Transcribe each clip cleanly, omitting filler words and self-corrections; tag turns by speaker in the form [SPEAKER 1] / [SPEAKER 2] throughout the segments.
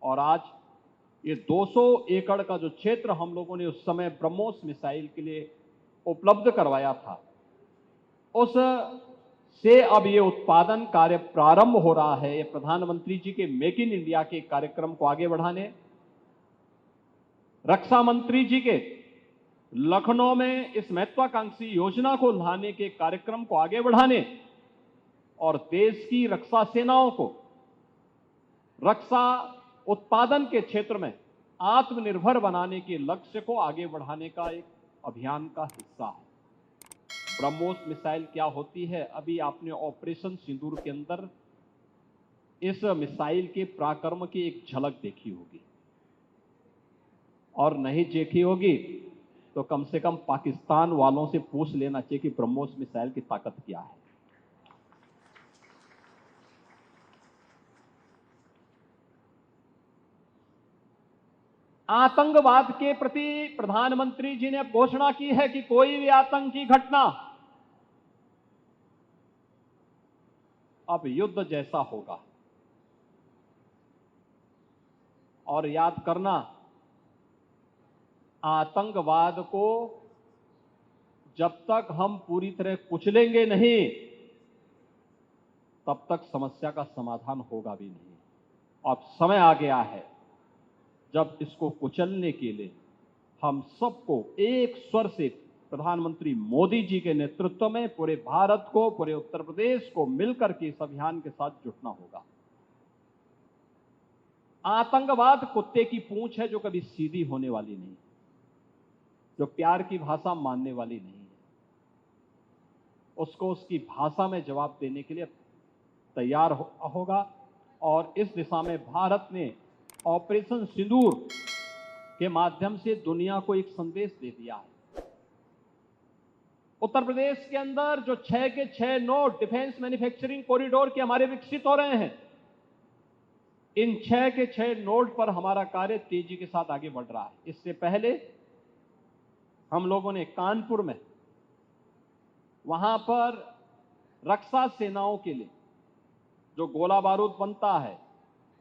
[SPEAKER 1] और आज ये 200 एकड़ का जो क्षेत्र हम लोगों ने उस समय ब्रह्मोस मिसाइल के लिए उपलब्ध करवाया था, उस से अब ये उत्पादन कार्य प्रारंभ हो रहा है। ये प्रधानमंत्री जी के मेक इन इंडिया के कार्यक्रम को आगे बढ़ाने, रक्षा मंत्री जी के लखनऊ में इस महत्वाकांक्षी योजना को लाने के कार्यक्रम को आगे बढ़ाने और देश की रक्षा सेनाओं को रक्षा उत्पादन के क्षेत्र में आत्मनिर्भर बनाने के लक्ष्य को आगे बढ़ाने का एक अभियान का हिस्सा है। ब्रह्मोस मिसाइल क्या होती है, अभी आपने ऑपरेशन सिंदूर के अंदर इस मिसाइल के पराक्रम की एक झलक देखी होगी, और नहीं देखी होगी तो कम से कम पाकिस्तान वालों से पूछ लेना चाहिए कि ब्रह्मोस मिसाइल की ताकत क्या है। आतंकवाद के प्रति प्रधानमंत्री जी ने घोषणा की है कि कोई भी आतंकी घटना अब युद्ध जैसा होगा। और याद करना, आतंकवाद को जब तक हम पूरी तरह कुचलेंगे नहीं, तब तक समस्या का समाधान होगा भी नहीं। अब समय आ गया है जब इसको कुचलने के लिए हम सबको एक स्वर से प्रधानमंत्री मोदी जी के नेतृत्व में पूरे भारत को, पूरे उत्तर प्रदेश को मिलकर के इस अभियान के साथ जुटना होगा। आतंकवाद कुत्ते की पूंछ है जो कभी सीधी होने वाली नहीं, जो प्यार की भाषा मानने वाली नहीं है। उसको उसकी भाषा में जवाब देने के लिए तैयार होगा। और इस दिशा में भारत ने ऑपरेशन सिंदूर के माध्यम से दुनिया को एक संदेश दे दिया है। उत्तर प्रदेश के अंदर जो 6 के 6 नोड डिफेंस मैन्युफैक्चरिंग कॉरिडोर के हमारे विकसित हो रहे हैं, इन 6 के 6 नोड पर हमारा कार्य तेजी के साथ आगे बढ़ रहा है। इससे पहले हम लोगों ने कानपुर में, वहां पर रक्षा सेनाओं के लिए जो गोला बारूद बनता है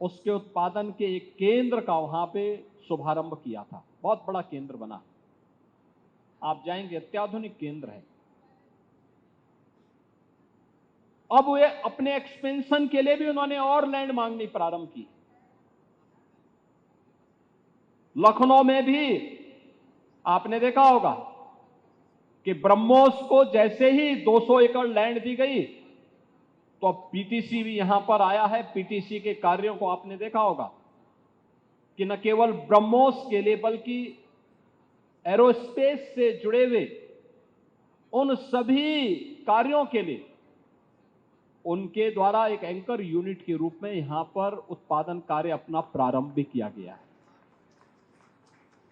[SPEAKER 1] उसके उत्पादन के एक केंद्र का वहां पे शुभारंभ किया था। बहुत बड़ा केंद्र बना, आप जाएंगे अत्याधुनिक केंद्र है। अब वे अपने एक्सपेंशन के लिए भी उन्होंने और लैंड मांगनी प्रारंभ की। लखनऊ में भी आपने देखा होगा कि ब्रह्मोस को जैसे ही 200 एकड़ लैंड दी गई तो अब पीटीसी भी यहां पर आया है। पीटीसी के कार्यों को आपने देखा होगा कि न केवल ब्रह्मोस के लिए बल्कि एरोस्पेस से जुड़े हुए उन सभी कार्यों के लिए उनके द्वारा एक एंकर यूनिट के रूप में यहां पर उत्पादन कार्य अपना प्रारंभ भी किया गया है।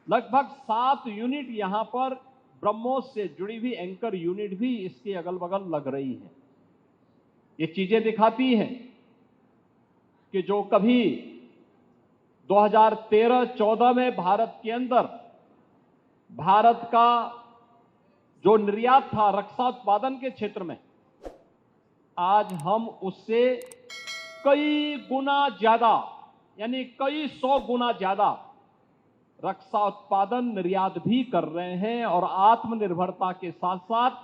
[SPEAKER 1] लगभग 7 यूनिट यहां पर ब्रह्मोस से जुड़ी हुई एंकर यूनिट भी इसके अगल बगल लग रही है। ये चीजें दिखाती हैं कि जो कभी 2013-14 में भारत के अंदर भारत का जो निर्यात था रक्षा उत्पादन के क्षेत्र में, आज हम उससे कई गुना ज्यादा, यानी कई 100 गुना ज्यादा रक्षा उत्पादन निर्यात भी कर रहे हैं। और आत्मनिर्भरता के साथ साथ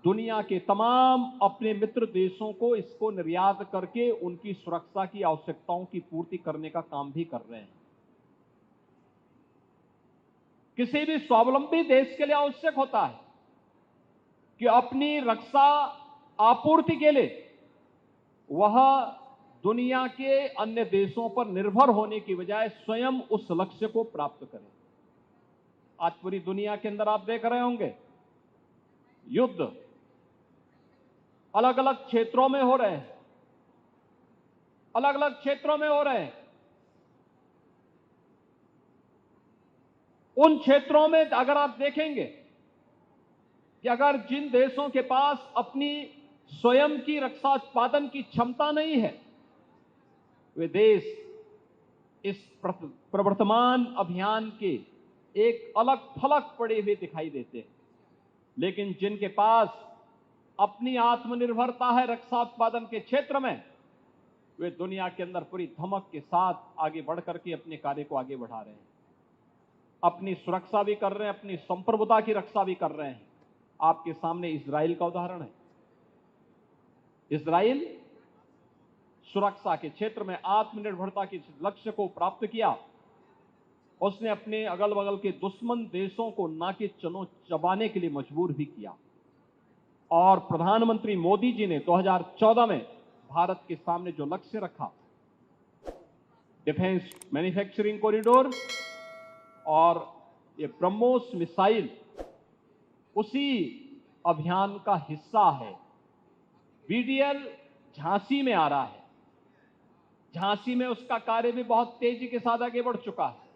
[SPEAKER 1] दुनिया के तमाम अपने मित्र देशों को इसको निर्यात करके उनकी सुरक्षा की आवश्यकताओं की पूर्ति करने का काम भी कर रहे हैं। किसी भी स्वावलंबी देश के लिए आवश्यक होता है कि अपनी रक्षा आपूर्ति के लिए वह दुनिया के अन्य देशों पर निर्भर होने की बजाय स्वयं उस लक्ष्य को प्राप्त करे। आज पूरी दुनिया के अंदर आप देख रहे होंगे युद्ध अलग अलग क्षेत्रों में हो रहे हैं, अलग अलग क्षेत्रों में हो रहे हैं। उन क्षेत्रों में अगर आप देखेंगे कि अगर जिन देशों के पास अपनी स्वयं की रक्षा उत्पादन की क्षमता नहीं है, वे देश इस प्रवर्तमान अभियान के एक अलग थलग पड़े हुए दिखाई देते हैं। लेकिन जिनके पास अपनी आत्मनिर्भरता है रक्षा उत्पादन के क्षेत्र में, वे दुनिया के अंदर पूरी धमक के साथ आगे बढ़ करके अपने कार्य को आगे बढ़ा रहे हैं, अपनी सुरक्षा भी कर रहे हैं, अपनी संप्रभुता की रक्षा भी कर रहे हैं। आपके सामने इजराइल का उदाहरण है। इजराइल सुरक्षा के क्षेत्र में आत्मनिर्भरता के लक्ष्य को प्राप्त किया। उसने अपने अगल बगल के दुश्मन देशों को नाके चनो चबाने के लिए मजबूर भी किया। और प्रधानमंत्री मोदी जी ने 2014 में भारत के सामने जो लक्ष्य रखा, डिफेंस मैन्युफैक्चरिंग कॉरिडोर और ये ब्रह्मोस मिसाइल, उसी अभियान का हिस्सा है। VDL झांसी में आ रहा है। झांसी में उसका कार्य भी बहुत तेजी के साथ आगे बढ़ चुका है।